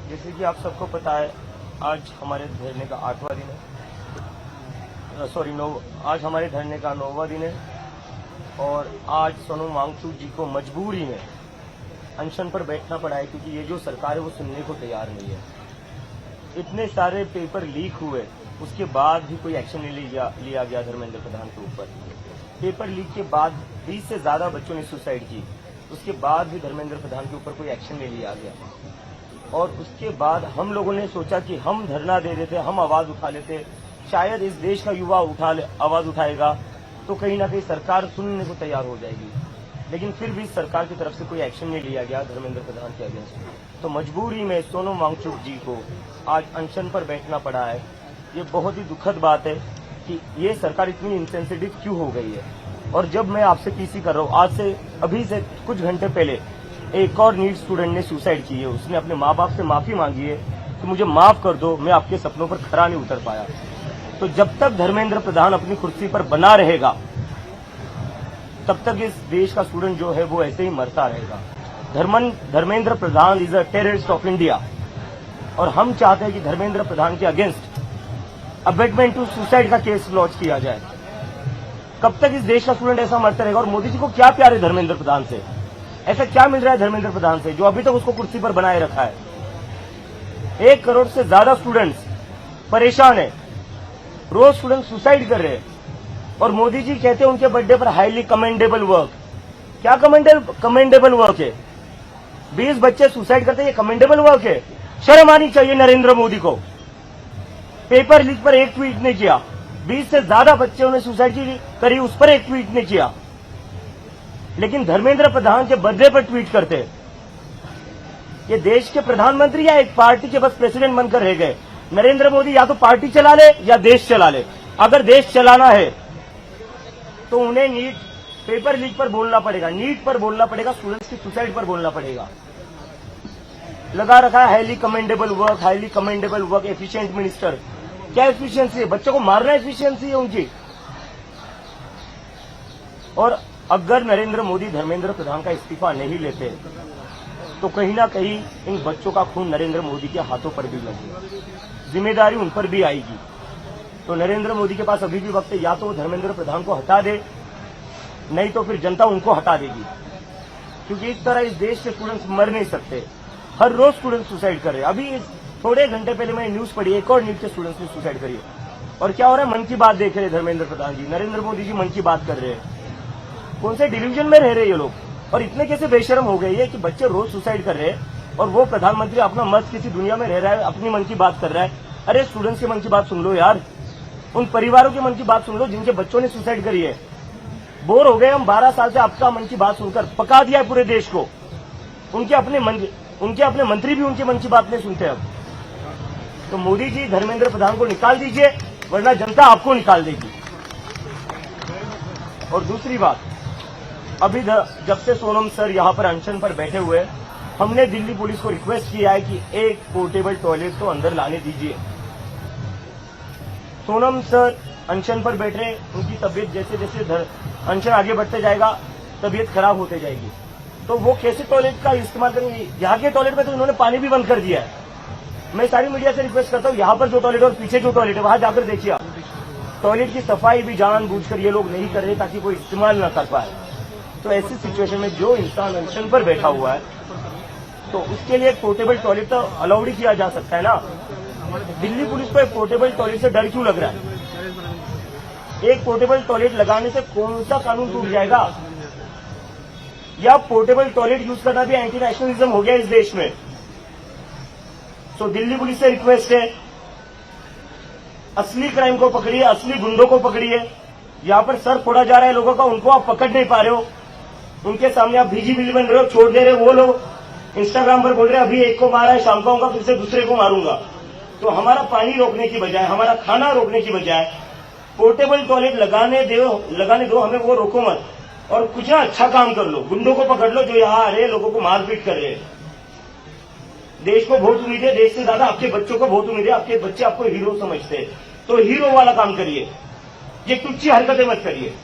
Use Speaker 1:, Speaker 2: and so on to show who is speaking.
Speaker 1: जैसे कि आप सबको पता है, आज हमारे धरने का 8वां दिन है, आज हमारे धरने का 9वां दिन है और आज सोनम वांगचुक जी को मजबूरी में अनशन पर बैठना पड़ा है क्योंकि ये जो सरकार है वो सुनने को तैयार नहीं है। इतने सारे पेपर लीक हुए, उसके बाद भी कोई एक्शन नहीं लिया गया धर्मेंद्र प्रधान के ऊपर। पेपर लीक के बाद 20 से ज्यादा बच्चों ने सुसाइड की, उसके बाद भी धर्मेंद्र प्रधान के ऊपर कोई एक्शन नहीं लिया गया। और उसके बाद हम लोगों ने सोचा कि हम धरना दे देते, हम आवाज उठा लेते, शायद इस देश का युवा आवाज उठाएगा तो कहीं ना कहीं सरकार सुनने को तैयार हो जाएगी। लेकिन फिर भी सरकार की तरफ से कोई एक्शन नहीं लिया गया धर्मेंद्र प्रधान के अगेंस्ट। तो मजबूरी में सोनम वांगचुक जी को आज अनशन पर बैठना पड़ा है। ये बहुत ही दुखद बात है कि ये सरकार इतनी इंसेंसिटिव क्यों हो गई है। और जब मैं आपसे पीसी कर रहा हूँ, आज से अभी से कुछ घंटे पहले एक और नीट स्टूडेंट ने सुसाइड की है। उसने अपने माँ बाप से माफी मांगी है कि मुझे माफ कर दो, मैं आपके सपनों पर खरा नहीं उतर पाया। तो जब तक धर्मेंद्र प्रधान अपनी कुर्सी पर बना रहेगा तब तक इस देश का स्टूडेंट जो है वो ऐसे ही मरता रहेगा। Dharmendra Pradhan is a terrorist of India और हम चाहते हैं कि धर्मेंद्र प्रधान के अगेंस्ट अबेटमेंट टू सुसाइड का केस लॉन्च किया जाए। कब तक इस देश का स्टूडेंट ऐसा मरता रहेगा। और मोदी जी को क्या प्यार है धर्मेंद्र प्रधान से, ऐसा क्या मिल रहा है धर्मेंद्र प्रधान से जो अभी तक उसको कुर्सी पर बनाए रखा है। 1 करोड़ से ज्यादा स्टूडेंट्स परेशान है, रोज स्टूडेंट सुसाइड कर रहे हैं और मोदी जी कहते हैं उनके बर्थडे पर हाईली कमेंडेबल वर्क। क्या कमेंडेबल वर्क है? 20 बच्चे सुसाइड करते हैं, ये कमेंडेबल वर्क है? शर्म आनी चाहिए नरेंद्र मोदी को। पेपर लीक पर एक ट्वीट नहीं किया, 20 से ज्यादा बच्चों ने सुसाइड करी, उस पर एक ट्वीट नहीं किया। लेकिन धर्मेंद्र प्रधान के बर्थडे पर ट्वीट करते। ये देश के प्रधानमंत्री या एक पार्टी के बस प्रेसिडेंट बनकर रह गए। नरेंद्र मोदी या तो पार्टी चला ले या देश चला ले। अगर देश चलाना है तो उन्हें नीट पेपर लीक पर बोलना पड़ेगा, नीट पर बोलना पड़ेगा, स्टूडेंट्स की सुसाइड पर बोलना पड़ेगा। लगा रखा है highly commendable work, efficient minister. क्या एफिशिएंसी है? बच्चों को मारना एफिशिएंसी है उनकी। और अगर नरेंद्र मोदी धर्मेंद्र प्रधान का इस्तीफा नहीं लेते तो कहीं ना कहीं इन बच्चों का खून नरेंद्र मोदी के हाथों पर भी लगेगा, जिम्मेदारी उन पर भी आएगी। तो नरेंद्र मोदी के पास अभी भी वक्त है, या तो वो धर्मेंद्र प्रधान को हटा दे, नहीं तो फिर जनता उनको हटा देगी। क्योंकि इस तरह इस देश के स्टूडेंट्स मर नहीं सकते। हर रोज स्टूडेंट सुसाइड कर रहे हैं। अभी थोड़े घंटे पहले मैंने न्यूज पढ़ी, एक और नीट के स्टूडेंट्स ने सुसाइड करी। और क्या हो रहा है? मन की बात देख रहे हैं धर्मेंद्र प्रधान जी, नरेंद्र मोदी जी मन की बात कर रहे हैं। कौन से डिल्यूजन में रह रहे हैं ये लोग? और इतने कैसे बेशर्म हो गए ये कि बच्चे रोज सुसाइड कर रहे हैं और वो प्रधानमंत्री अपना मस्त किसी दुनिया में रह रहा है, अपनी मन की बात कर रहा है। अरे स्टूडेंट्स के मन की बात सुन लो यार, उन परिवारों के मन की बात सुन लो जिनके बच्चों ने सुसाइड करी है। बोर हो गए हम 12 साल से आपका मन की बात सुनकर, पका दिया है पूरे देश को। उनके अपने मंत्री भी उनके मन की बात नहीं सुनते अब। तो मोदी जी धर्मेंद्र प्रधान को निकाल दीजिए, वरना जनता आपको निकाल देगी। और दूसरी बात, अभी जब से सोनम सर यहां पर अनशन पर बैठे हुए, हमने दिल्ली पुलिस को रिक्वेस्ट किया है कि एक पोर्टेबल टॉयलेट तो अंदर लाने दीजिए। सोनम सर अनशन पर बैठ रहे, उनकी तबीयत जैसे जैसे अनशन आगे बढ़ते जाएगा तबीयत खराब होते जाएगी। तो वो कैसे टॉयलेट का इस्तेमाल करेंगे? यहाँ के टॉयलेट में तो इन्होंने पानी भी बंद कर दिया है। मैं सारी मीडिया से रिक्वेस्ट करता हूँ, यहाँ पर जो टॉयलेट और पीछे जो टॉयलेट है वहां जाकर देखिए आप। टॉयलेट की सफाई भी जानबूझकर ये लोग नहीं कर रहे ताकि कोई इस्तेमाल न कर पाए। तो ऐसी सिचुएशन में जो इंसान अनशन पर बैठा हुआ है तो उसके लिए एक पोर्टेबल टॉयलेट तो अलाउड ही किया जा सकता है ना। दिल्ली पुलिस को एक पोर्टेबल टॉयलेट से डर क्यों लग रहा है? एक पोर्टेबल टॉयलेट लगाने से कौन सा कानून टूट जाएगा? या पोर्टेबल टॉयलेट यूज करना भी एंटी नेशनलिज्म हो गया इस देश में। तो दिल्ली पुलिस से रिक्वेस्ट है, असली क्राइम को पकड़िए, असली गुंडों को पकड़िए। यहां पर सर फोड़ा जा रहा है लोगों का, उनको आप पकड़ नहीं पा रहे हो। उनके सामने आप भीजी बिल्ली बन रहे हो, छोड़ दे रहे हो। वो लोग इंस्टाग्राम पर बोल रहे हैं अभी एक को मारा है, शाम को आऊंगा फिर से दूसरे को मारूंगा। तो हमारा पानी रोकने की बजाय, हमारा खाना रोकने की बजाय पोर्टेबल टॉयलेट लगाने दो हमें, वो रोको मत। और कुछ ना अच्छा काम कर लो, गुंडों को पकड़ लो जो यहाँ आ रहे लोगों को मारपीट कर रहे हैं। देश को बहुत उम्मीद है, देश से ज्यादा आपके बच्चों को बहुत उम्मीद है। आपके बच्चे आपको हीरो समझते हैं, तो हीरो वाला काम करिए, ये तुच्छी हरकतें मत करिए।